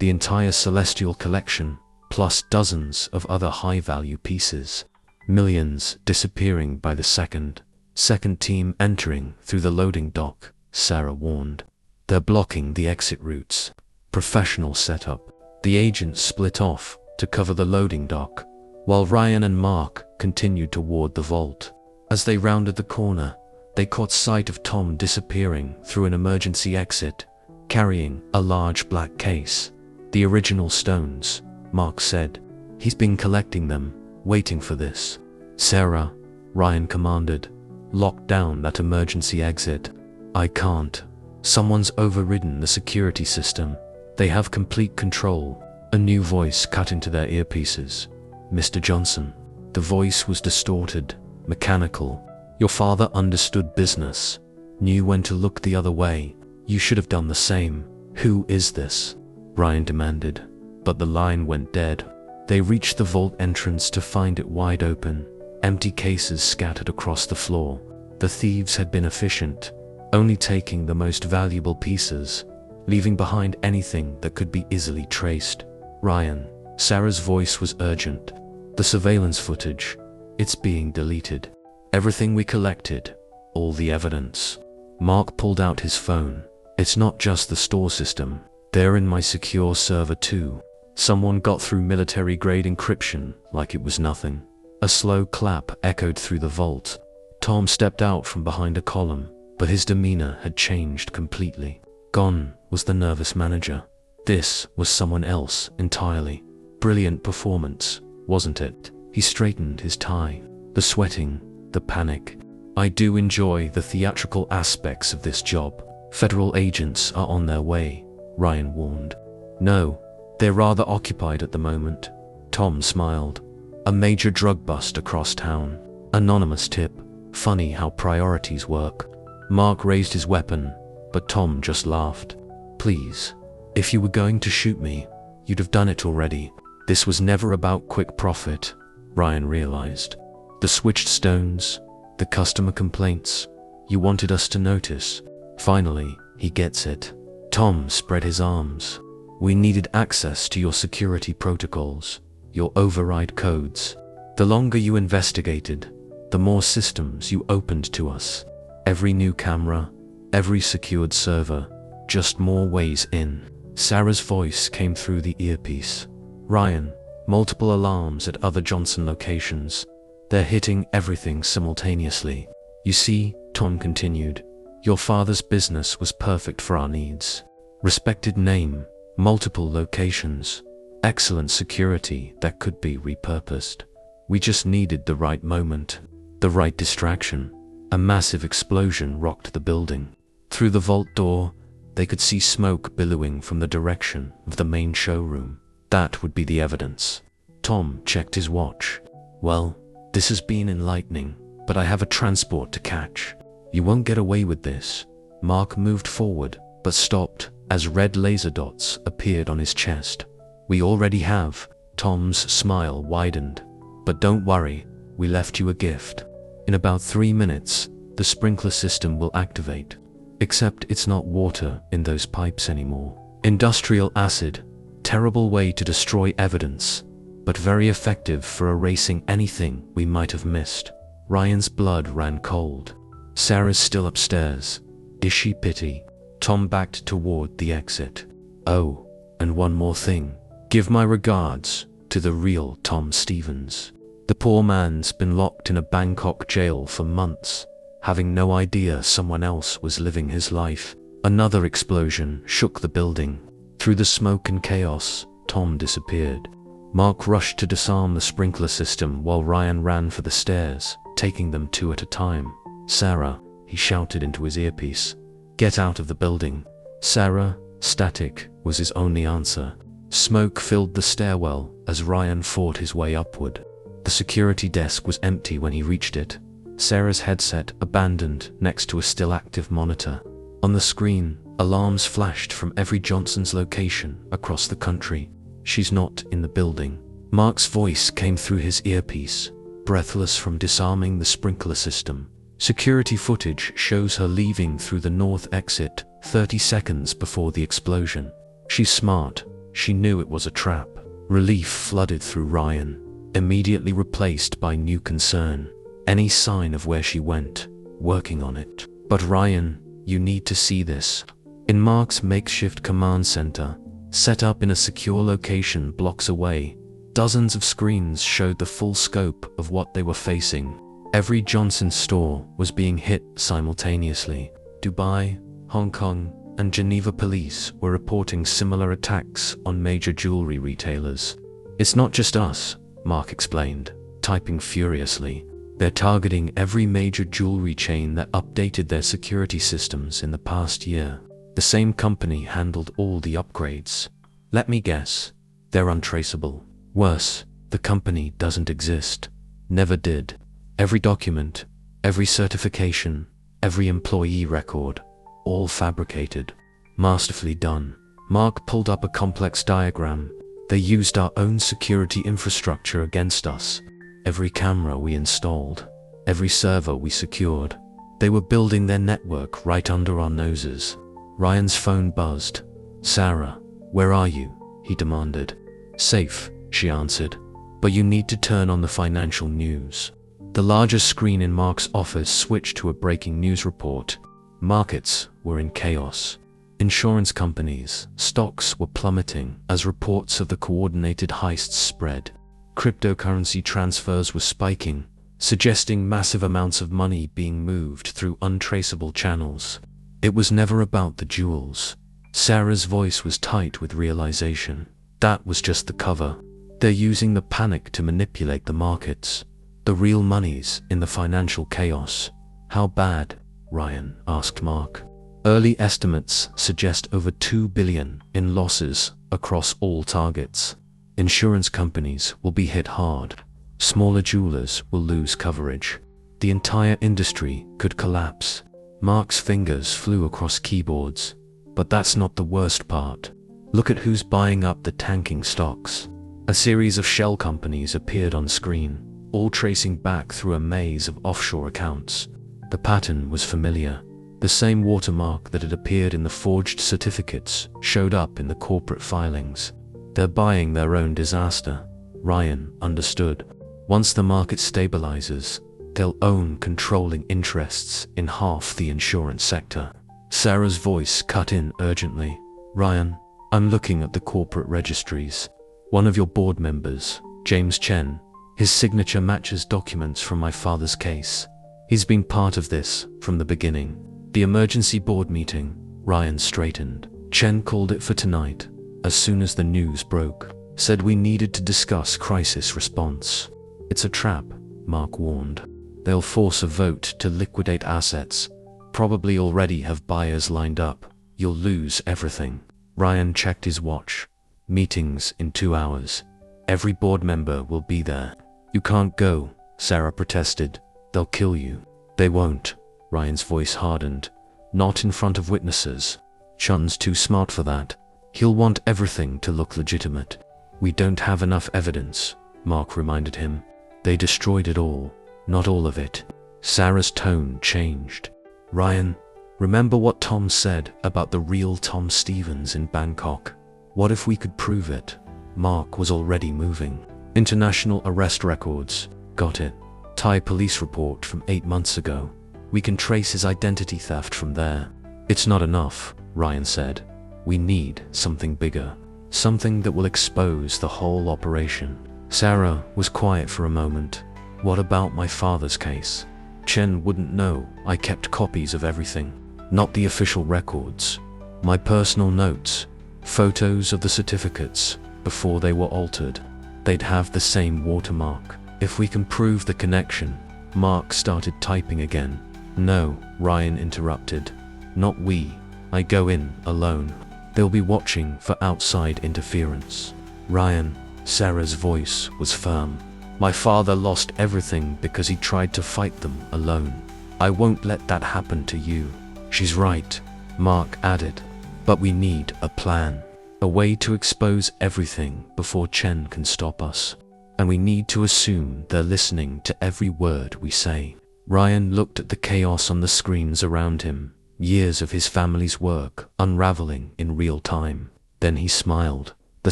The entire Celestial Collection, plus dozens of other high-value pieces. Millions disappearing by the second. Second team entering through the loading dock, Sarah warned. They're blocking the exit routes. Professional setup. The agents split off to cover the loading dock, while Ryan and Mark continued toward the vault. As they rounded the corner, they caught sight of Tom disappearing through an emergency exit, carrying a large black case. The original stones, Mark said. He's been collecting them, waiting for this. Sarah, Ryan commanded, lock down that emergency exit. I can't. Someone's overridden the security system. They have complete control. A new voice cut into their earpieces. Mr. Johnson. The voice was distorted, mechanical. Your father understood business, knew when to look the other way. You should have done the same. Who is this? Ryan demanded. But the line went dead. They reached the vault entrance to find it wide open, empty cases scattered across the floor. The thieves had been efficient, only taking the most valuable pieces, leaving behind anything that could be easily traced. Ryan, Sarah's voice was urgent. The surveillance footage, it's being deleted. Everything we collected, all the evidence. Mark pulled out his phone. It's not just the store system. They're in my secure server too. Someone got through military-grade encryption like it was nothing. A slow clap echoed through the vault. Tom stepped out from behind a column, but his demeanor had changed completely. Gone was the nervous manager. This was someone else entirely. Brilliant performance, wasn't it? He straightened his tie. The sweating, the panic. I do enjoy the theatrical aspects of this job. Federal agents are on their way, Ryan warned. No, they're rather occupied at the moment. Tom smiled. A major drug bust across town. Anonymous tip. Funny how priorities work. Mark raised his weapon, but Tom just laughed. Please, if you were going to shoot me, you'd have done it already. This was never about quick profit, Ryan realized. The switched stones, the customer complaints. You wanted us to notice. Finally, he gets it. Tom spread his arms. We needed access to your security protocols, your override codes. The longer you investigated, the more systems you opened to us. Every new camera, every secured server, just more ways in. Sarah's voice came through the earpiece. Ryan, multiple alarms at other Johnson locations. They're hitting everything simultaneously. You see, Tom continued, your father's business was perfect for our needs. Respected name, multiple locations, excellent security that could be repurposed. We just needed the right moment, the right distraction. A massive explosion rocked the building. Through the vault door, they could see smoke billowing from the direction of the main showroom. That would be the evidence. Tom checked his watch. Well, this has been enlightening, but I have a transport to catch. You won't get away with this. Mark moved forward, but stopped as red laser dots appeared on his chest. We already have. Tom's smile widened. But don't worry, we left you a gift. In about 3 minutes, the sprinkler system will activate. Except it's not water in those pipes anymore. Industrial acid. Terrible way to destroy evidence, but very effective for erasing anything we might have missed. Ryan's blood ran cold. Sarah's still upstairs. Is she pity? Tom backed toward the exit. Oh, and one more thing. Give my regards to the real Tom Stevens. The poor man's been locked in a Bangkok jail for months, having no idea someone else was living his life. Another explosion shook the building. Through the smoke and chaos, Tom disappeared. Mark rushed to disarm the sprinkler system while Ryan ran for the stairs, taking them 2 at a time. Sarah, he shouted into his earpiece. Get out of the building. Sarah, static, was his only answer. Smoke filled the stairwell as Ryan fought his way upward. The security desk was empty when he reached it. Sarah's headset abandoned next to a still active monitor. On the screen, alarms flashed from every Johnson's location across the country. She's not in the building. Mark's voice came through his earpiece, breathless from disarming the sprinkler system. Security footage shows her leaving through the north exit 30 seconds before the explosion. She's smart. She knew it was a trap. Relief flooded through Ryan, immediately replaced by new concern. Any sign of where she went, working on it. But Ryan, you need to see this. In Mark's makeshift command center, set up in a secure location blocks away. Dozens of screens showed the full scope of what they were facing. Every Johnson store was being hit simultaneously. Dubai, Hong Kong, and Geneva police were reporting similar attacks on major jewelry retailers. "It's not just us," Mark explained, typing furiously. "They're targeting every major jewelry chain that updated their security systems in the past year. The same company handled all the upgrades. Let me guess, they're untraceable. Worse, the company doesn't exist. Never did. Every document, every certification, every employee record, all fabricated. Masterfully done." Mark pulled up a complex diagram. "They used our own security infrastructure against us. Every camera we installed, every server we secured. They were building their network right under our noses." Ryan's phone buzzed. "Sarah, where are you?" he demanded. "Safe," she answered. "But you need to turn on the financial news." The largest screen in Mark's office switched to a breaking news report. Markets were in chaos. Insurance companies' stocks were plummeting as reports of the coordinated heists spread. Cryptocurrency transfers were spiking, suggesting massive amounts of money being moved through untraceable channels. It was never about the jewels. Sarah's voice was tight with realization. That was just the cover. They're using the panic to manipulate the markets. The real money's in the financial chaos. "How bad?" Ryan asked Mark. "Early estimates suggest over $2 billion in losses across all targets. Insurance companies will be hit hard. Smaller jewelers will lose coverage. The entire industry could collapse." Mark's fingers flew across keyboards. "But that's not the worst part. Look at who's buying up the tanking stocks." A series of shell companies appeared on screen, all tracing back through a maze of offshore accounts. The pattern was familiar. The same watermark that had appeared in the forged certificates showed up in the corporate filings. They're buying their own disaster. Ryan understood. Once the market stabilizes, they'll own controlling interests in half the insurance sector. Sarah's voice cut in urgently. "Ryan, I'm looking at the corporate registries. One of your board members, James Chen, his signature matches documents from my father's case. He's been part of this from the beginning." The emergency board meeting, Ryan straightened. Chen called it for tonight, as soon as the news broke. Said we needed to discuss crisis response. "It's a trap," Mark warned. "They'll force a vote to liquidate assets. Probably already have buyers lined up. You'll lose everything." Ryan checked his watch. "Meetings in 2 hours. Every board member will be there." "You can't go," Sarah protested. "They'll kill you." "They won't." Ryan's voice hardened. "Not in front of witnesses. Chun's too smart for that. He'll want everything to look legitimate." "We don't have enough evidence," Mark reminded him. "They destroyed it all, not all of it." Sarah's tone changed. "Ryan, remember what Tom said about the real Tom Stevens in Bangkok? What if we could prove it?" Mark was already moving. "International arrest records. Got it. Thai police report from 8 months ago. We can trace his identity theft from there." "It's not enough," Ryan said. "We need something bigger. Something that will expose the whole operation." Sarah was quiet for a moment. "What about my father's case?" "Chen wouldn't know. I kept copies of everything. Not the official records. My personal notes. Photos of the certificates before they were altered. They'd have the same watermark. If we can prove the connection." Mark started typing again. "No," Ryan interrupted. "Not we. I go in alone. They'll be watching for outside interference." "Ryan," Sarah's voice was firm. "My father lost everything because he tried to fight them alone. I won't let that happen to you." "She's right," Mark added. "But we need a plan. A way to expose everything before Chen can stop us. And we need to assume they're listening to every word we say." Ryan looked at the chaos on the screens around him, years of his family's work unraveling in real time. Then he smiled, the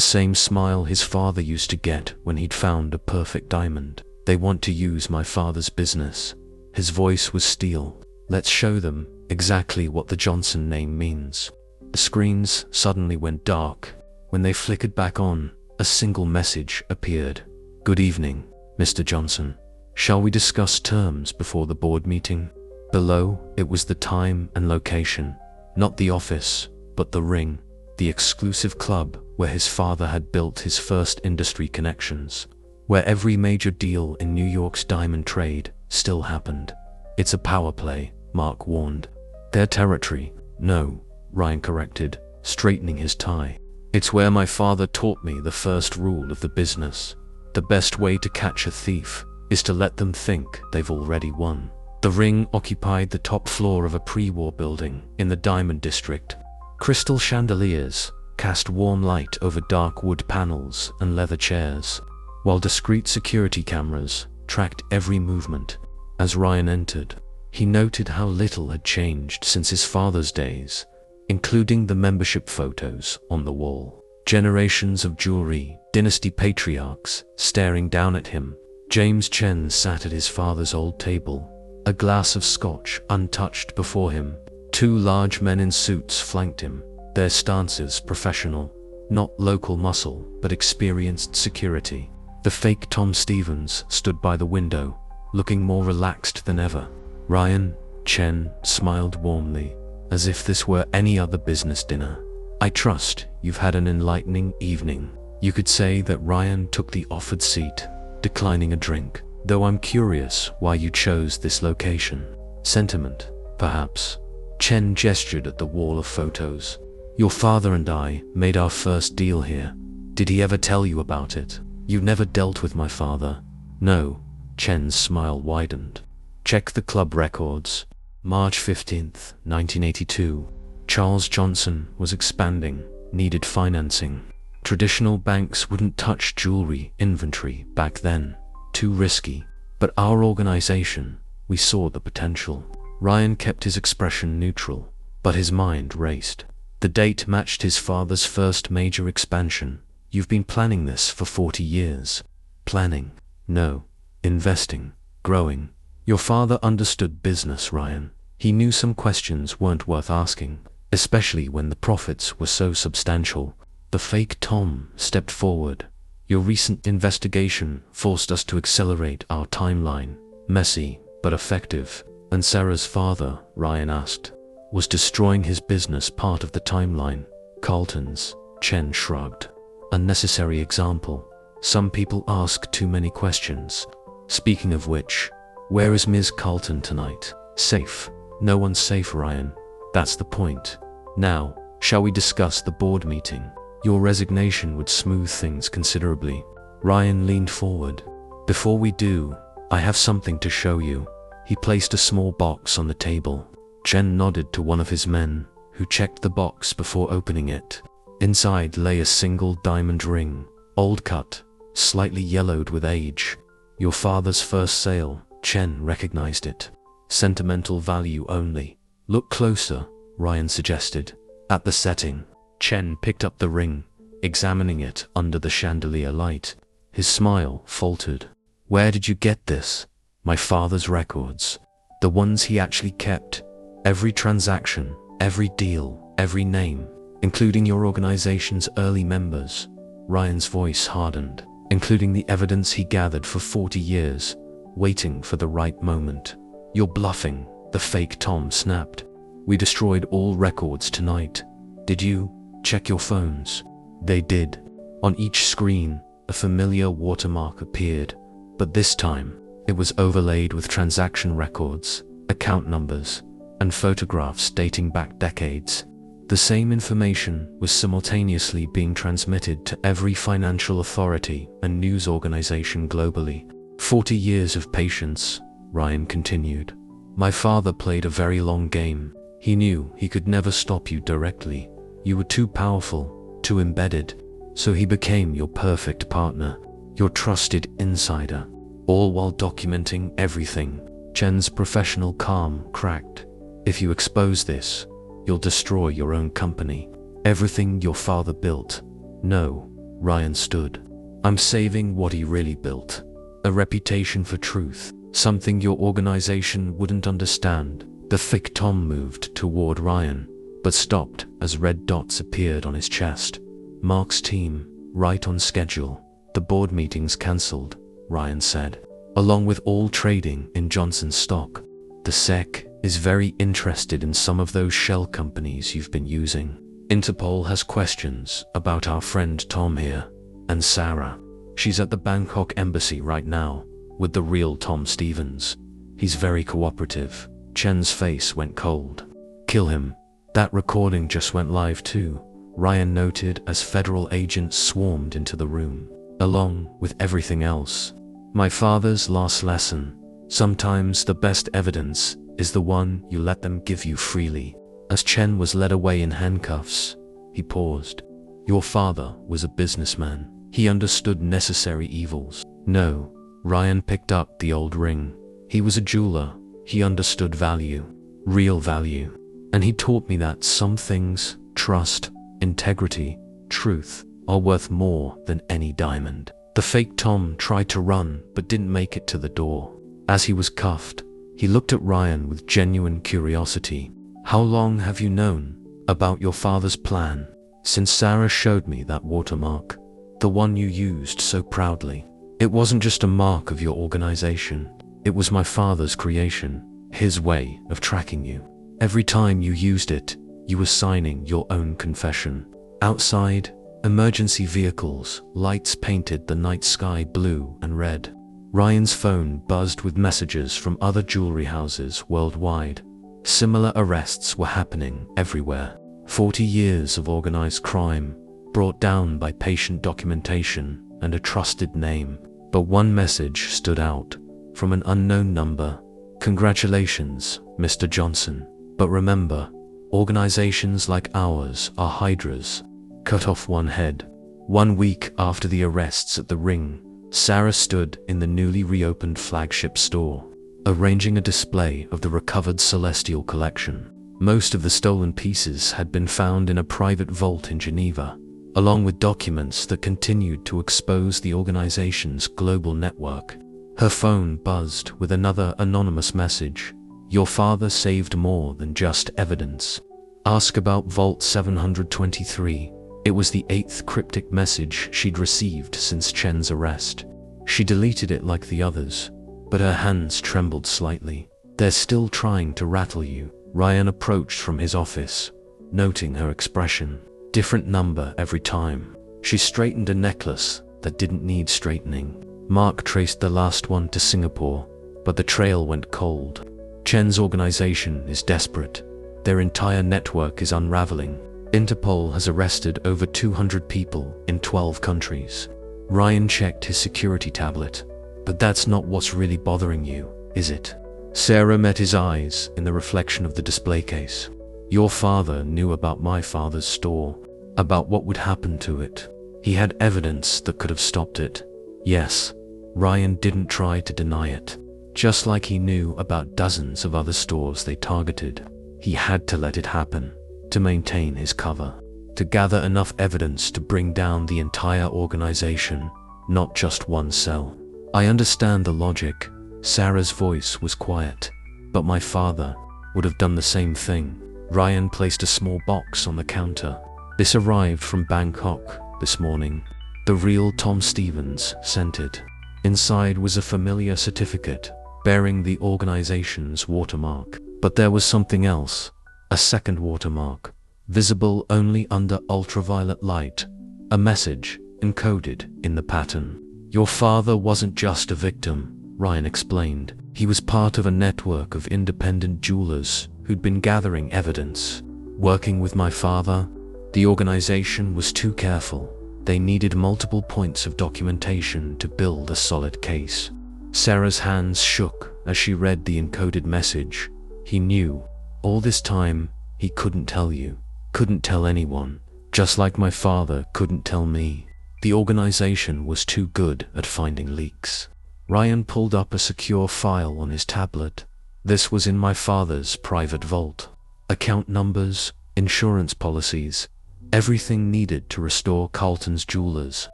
same smile his father used to get when he'd found a perfect diamond. "They want to use my father's business." His voice was steel. "Let's show them exactly what the Johnson name means." The screens suddenly went dark. When they flickered back on, a single message appeared. "Good evening, Mr. Johnson. Shall we discuss terms before the board meeting?" Below, it was the time and location. Not the office, but the Ring, the exclusive club where his father had built his first industry connections, where every major deal in New York's diamond trade still happened. "It's a power play," Mark warned. "Their territory." "No," Ryan corrected, straightening his tie. "It's where my father taught me the first rule of the business. The best way to catch a thief is to let them think they've already won." The Ring occupied the top floor of a pre-war building in the Diamond District. Crystal chandeliers cast warm light over dark wood panels and leather chairs, while discreet security cameras tracked every movement. As Ryan entered, he noted how little had changed since his father's days, including the membership photos on the wall. Generations of jewelry, dynasty patriarchs staring down at him. James Chen sat at his father's old table, a glass of scotch untouched before him. Two large men in suits flanked him, their stances professional, not local muscle, but experienced security. The fake Tom Stevens stood by the window, looking more relaxed than ever. "Ryan," Chen smiled warmly, as if this were any other business dinner. "I trust you've had an enlightening evening." You could say that Ryan took the offered seat, declining a drink. "Though I'm curious why you chose this location. Sentiment, perhaps?" Chen gestured at the wall of photos. "Your father and I made our first deal here. Did he ever tell you about it?" "You never dealt with my father." "No." Chen's smile widened. "Check the club records. March 15th, 1982. Charles Johnson was expanding, needed financing. Traditional banks wouldn't touch jewelry inventory back then. Too risky. But our organization, we saw the potential." Ryan kept his expression neutral, but his mind raced. The date matched his father's first major expansion. "You've been planning this for 40 years. Planning? No. Investing. Growing." Your father understood business, Ryan. He knew some questions weren't worth asking, especially when the profits were so substantial. The fake Tom stepped forward. "Your recent investigation forced us to accelerate our timeline. Messy, but effective." "And Sarah's father," Ryan asked, "was destroying his business part of the timeline?" "Carlton's," Chen shrugged. "Unnecessary example. Some people ask too many questions. Speaking of which, where is Ms. Carlton tonight?" "Safe." "No one's safe, Ryan. That's the point. Now, shall we discuss the board meeting? Your resignation would smooth things considerably." Ryan leaned forward. "Before we do, I have something to show you." He placed a small box on the table. Chen nodded to one of his men, who checked the box before opening it. Inside lay a single diamond ring, old cut, slightly yellowed with age. "Your father's first sale," Chen recognized it. "Sentimental value only." "Look closer," Ryan suggested. At the setting, Chen picked up the ring, examining it under the chandelier light. His smile faltered. "Where did you get this?" "My father's records. The ones he actually kept. Every transaction, every deal, every name, including your organization's early members." Ryan's voice hardened. "Including the evidence he gathered for 40 years, waiting for the right moment." "You're bluffing," the fake Tom snapped. "We destroyed all records tonight. Did you check your phones?" They did. On each screen, a familiar watermark appeared, but this time, it was overlaid with transaction records, account numbers, and photographs dating back decades. The same information was simultaneously being transmitted to every financial authority and news organization globally. 40 years of patience, Ryan continued. "My father played a very long game. He knew he could never stop you directly. You were too powerful, too embedded, so he became your perfect partner, your trusted insider, all while documenting everything." Chen's professional calm cracked. "If you expose this, you'll destroy your own company, everything your father built." "No," Ryan stood. "I'm saving what he really built. A reputation for truth, something your organization wouldn't understand." The thick Tom moved toward Ryan, but stopped as red dots appeared on his chest. Mark's team, right on schedule. The board meeting's cancelled, Ryan said. Along with all trading in Johnson's stock. The SEC is very interested in some of those shell companies you've been using. Interpol has questions about our friend Tom here, and Sarah. She's at the Bangkok embassy right now, with the real Tom Stevens. He's very cooperative. Chen's face went cold. Kill him. That recording just went live too, Ryan noted as federal agents swarmed into the room, along with everything else. My father's last lesson. Sometimes the best evidence is the one you let them give you freely. As Chen was led away in handcuffs, he paused. Your father was a businessman. He understood necessary evils. No, Ryan picked up the old ring. He was a jeweler. He understood value, real value. And he taught me that some things, trust, integrity, truth, are worth more than any diamond. The fake Tom tried to run but didn't make it to the door. As he was cuffed, he looked at Ryan with genuine curiosity. How long have you known about your father's plan? Since Sarah showed me that watermark, the one you used so proudly. It wasn't just a mark of your organization. It was my father's creation, his way of tracking you. Every time you used it, you were signing your own confession. Outside, emergency vehicles, lights painted the night sky blue and red. Ryan's phone buzzed with messages from other jewelry houses worldwide. Similar arrests were happening everywhere. 40 years of organized crime, brought down by patient documentation and a trusted name. But one message stood out, from an unknown number. Congratulations, Mr. Johnson. But remember, organizations like ours are hydras. Cut off one head. 1 week after the arrests at the Ring, Sarah stood in the newly reopened flagship store, arranging a display of the recovered Celestial collection. Most of the stolen pieces had been found in a private vault in Geneva, along with documents that continued to expose the organization's global network. Her phone buzzed with another anonymous message. Your father saved more than just evidence. Ask about Vault 723. It was the 8th cryptic message she'd received since Chen's arrest. She deleted it like the others, but her hands trembled slightly. They're still trying to rattle you. Ryan approached from his office, noting her expression. Different number every time. She straightened a necklace that didn't need straightening. Mark traced the last one to Singapore, but the trail went cold. Chen's organization is desperate. Their entire network is unraveling. Interpol has arrested over 200 people in 12 countries. Ryan checked his security tablet. But that's not what's really bothering you, is it? Sarah met his eyes in the reflection of the display case. Your father knew about my father's store, about what would happen to it. He had evidence that could have stopped it. Yes, Ryan didn't try to deny it. Just like he knew about dozens of other stores they targeted. He had to let it happen, to maintain his cover, to gather enough evidence to bring down the entire organization, not just one cell. I understand the logic. Sarah's voice was quiet, but my father would have done the same thing. Ryan placed a small box on the counter. This arrived from Bangkok this morning. The real Tom Stevens sent it. Inside was a familiar certificate bearing the organization's watermark. But there was something else, a second watermark, visible only under ultraviolet light, a message encoded in the pattern. Your father wasn't just a victim, Ryan explained. He was part of a network of independent jewelers who'd been gathering evidence. Working with my father, the organization was too careful. They needed multiple points of documentation to build a solid case. Sarah's hands shook as she read the encoded message. He knew. All this time, he couldn't tell you, couldn't tell anyone, just like my father couldn't tell me. The organization was too good at finding leaks. Ryan pulled up a secure file on his tablet. This was in my father's private vault. Account numbers, insurance policies, everything needed to restore Carlton's Jeweler'S.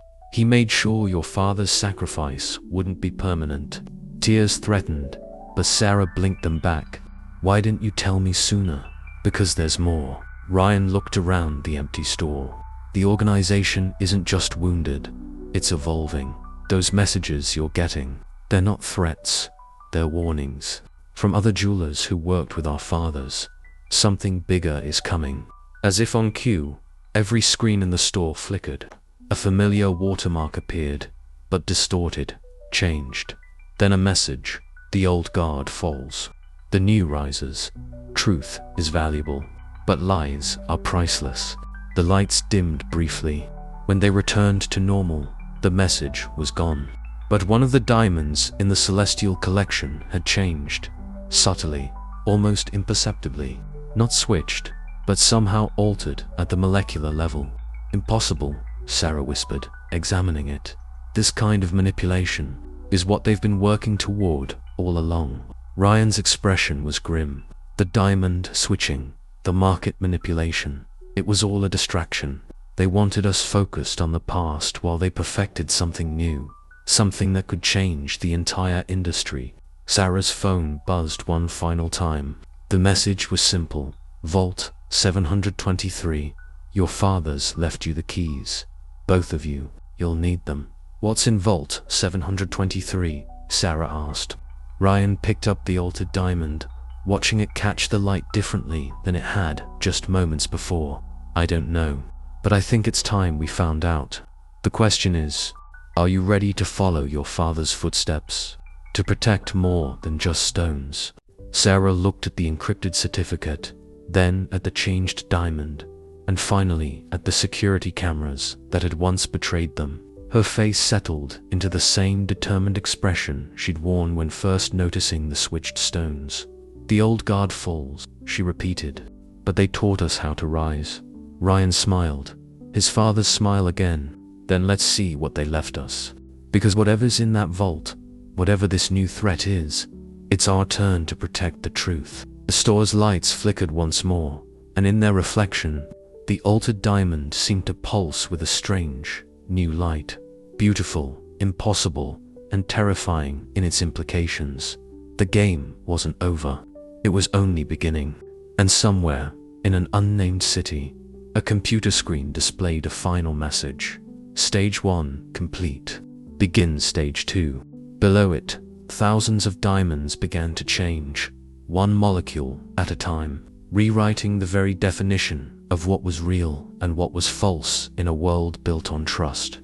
He made sure your father's sacrifice wouldn't be permanent. Tears threatened, but Sarah blinked them back. Why didn't you tell me sooner? Because there's more. Ryan looked around the empty store. The organization isn't just wounded, it's evolving. Those messages you're getting, they're not threats, they're warnings. From other jewelers who worked with our fathers, something bigger is coming. As if on cue, every screen in the store flickered. A familiar watermark appeared, but distorted, changed. Then a message: the old guard falls. The new rises. Truth is valuable, but lies are priceless. The lights dimmed briefly. When they returned to normal, the message was gone. But one of the diamonds in the Celestial collection had changed. Subtly, almost imperceptibly. Not switched, but somehow altered at the molecular level. Impossible, Sarah whispered, examining it. This kind of manipulation is what they've been working toward all along. Ryan's expression was grim. The diamond switching, the market manipulation, it was all a distraction. They wanted us focused on the past while they perfected something new, something that could change the entire industry. Sarah's phone buzzed one final time. The message was simple. Vault 723. Your fathers left you the keys. Both of you, you'll need them. What's in Vault 723? Sarah asked. Ryan picked up the altered diamond, watching it catch the light differently than it had just moments before. I don't know, but I think it's time we found out. The question is, are you ready to follow your father's footsteps? To protect more than just stones? Sarah looked at the encrypted certificate, then at the changed diamond, and finally at the security cameras that had once betrayed them. Her face settled into the same determined expression she'd worn when first noticing the switched stones. The old guard falls, she repeated, but they taught us how to rise. Ryan smiled, his father's smile again. Then let's see what they left us. Because whatever's in that vault, whatever this new threat is, it's our turn to protect the truth. The store's lights flickered once more, and in their reflection, the altered diamond seemed to pulse with a strange, new light. Beautiful, impossible, and terrifying in its implications. The game wasn't over. It was only beginning. And somewhere, in an unnamed city, a computer screen displayed a final message. Stage 1 complete. Begin Stage 2. Below it, thousands of diamonds began to change, one molecule at a time, rewriting the very definition of what was real and what was false in a world built on trust.